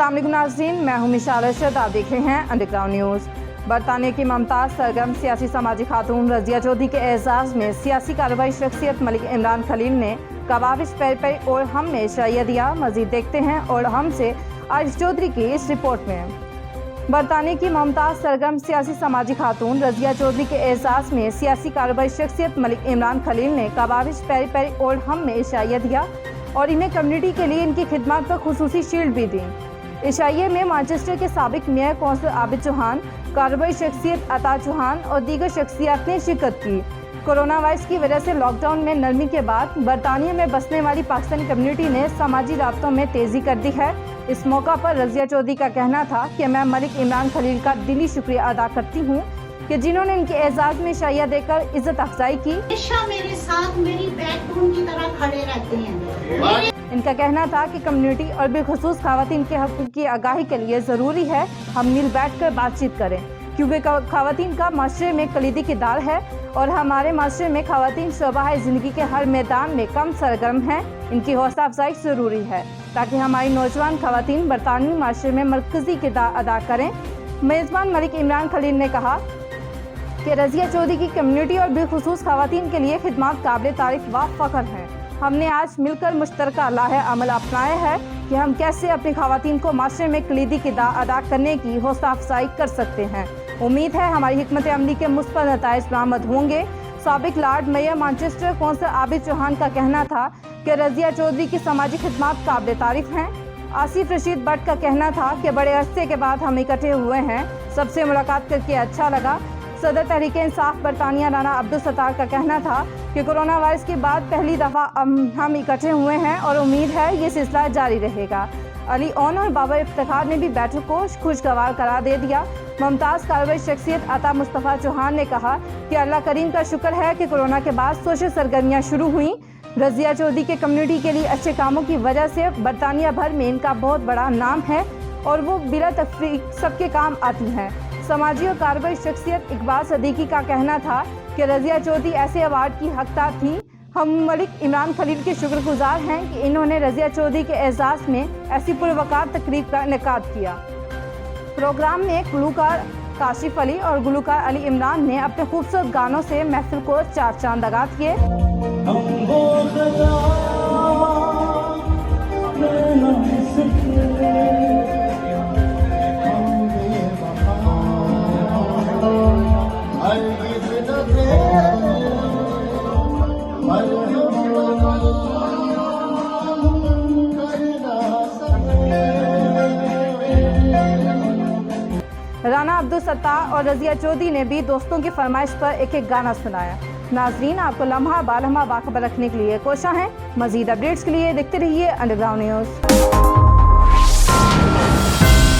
अस्सलाम वालेकुम नाज़रीन, मैं हूं मिशाल अरशद। आप देख रहे हैं अंडरग्राउंड न्यूज़। बरतानिया की मुमताज़ सरगर्म सियासी समाजी खातून रज़िया चौधरी के एजाज़ में सियासी कार्रवाई शख्सियत मलिक इमरान खलील ने कवाबिश पे और हम में शाइया दिया। मज़ीद देखते हैं और हम से आरिश चौधरी की इस रिपोर्ट में। बरतानिया की मुमताज़ सरगर्म सियासी समाजी खातून रज़िया चौधरी के एजाज़ में सियासी कार्रवाई शख्सियत मलिक इमरान खलील ने कवाबिश पे और हम में शाइया दिया और इन्हें कम्युनिटी के लिए इनकी खिदमत पर खुसूसी शील्ड भी दी। इशाइये में मैनचेस्टर के साबिक मेयर कौंसल आबिद चौहान, कार्रवाई शख्सियत अता चौहान और दीगर शख्सियात ने शिरकत की। कोरोना वायरस की वजह से लॉकडाउन में नरमी के बाद बरतानिया में बसने वाली पाकिस्तानी कम्युनिटी ने समाजी राब्तों में तेज़ी कर दी है। इस मौका पर रज़िया चौधरी का कहना था कि मैं मलिक इमरान खलील का दिली शुक्रिया अदा करती हूँ कि जिन्होंने इनके एजाज़ में शाइया देकर इज्जत अफजाई की। हमेशा मेरे साथ मेरी बैकबोन की तरह खड़े रहते हैं। इनका कहना था कि कम्युनिटी और बिलखुसूस खवातीन के हक़ की आगाही के लिए ज़रूरी है हम मिल बैठ कर बातचीत करें, क्योंकि खवातीन का माशरे में कलीदी किरदार है और हमारे माशरे में खवातीन शोबा ज़िंदगी के हर मैदान में कम सरगर्म हैं। इनकी हौसला अफजाई ज़रूरी है ताकि हमारी नौजवान खवातीन बरतानवी माशरे में मरकज़ी किरदार अदा करें। मेज़बान मलिक इमरान खलील ने कहा कि रज़िया चौधरी की कम्युनिटी और बिलखुसूस खवातीन के लिए खिदमत काबिल तारीफ व फ़ख्र हैं। हमने आज मिलकर मुश्तरका लाहे अमल अपनाया है कि हम कैसे अपनी खवातीन को माशरे में कलीदी किरदार अदा करने की हौसला अफजाई कर सकते हैं। उम्मीद है हमारी हिकमत अमली के मुस्बत नताइज बरामद होंगे। साबिक Lord Mayor Manchester council Abid Chauhan का कहना था कि रज़िया चौधरी की समाजी खिदमत काबिल तारीफ हैं। आसिफ रशीद भट्ट का कहना था कि बड़े अरसे के बाद हम इकट्ठे हुए हैं, सबसे मुलाकात करके अच्छा लगा। सदर तहरीक इंसाफ बरतानिया राना अब्दुल सत्तार का कहना था कि कोरोना वायरस के बाद पहली दफ़ा हम इकट्ठे हुए हैं और उम्मीद है ये सिलसिला जारी रहेगा। अली ओन और बाबा इफ्तिखार ने भी बैठक को खुशगवार करार दे दिया। मुमताज़ कार्रवाई शख्सियत अता मुस्तफ़ा चौहान ने कहा कि अल्लाह करीम का शुक्र है कि कोरोना के बाद सोशल सरगर्मियाँ शुरू हुई। रज़िया चौधरी के कम्युनिटी के लिए अच्छे कामों की वजह से बरतानिया भर में इनका बहुत बड़ा नाम है और वो बिला तफरीक सबके काम आती हैं। समाजी और कार्रवाई शख्सियत इकबाल सदीकी का कहना था कि रज़िया चौधरी ऐसे अवार्ड की हकदार थी। हम मलिक इमरान खलील के शुक्रगुजार हैं कि इन्होंने रज़िया चौधरी के एजाज़ में ऐसी पुरवकार तकरीब का इनेकाद किया। प्रोग्राम में गुलूकार काशिफ अली और गुलूकार अली इमरान ने अपने खूबसूरत गानों से महफिल को चार चांद लगा दिए। राना अब्दुल सत्तार और रज़िया चौधरी ने भी दोस्तों की फरमाइश पर एक एक गाना सुनाया। नाजरीन, आपको लम्हा बालम्हा बाखबर रखने के लिए कोशिश है। मज़ीद अपडेट्स के लिए देखते रहिए अंडरग्राउंड न्यूज़।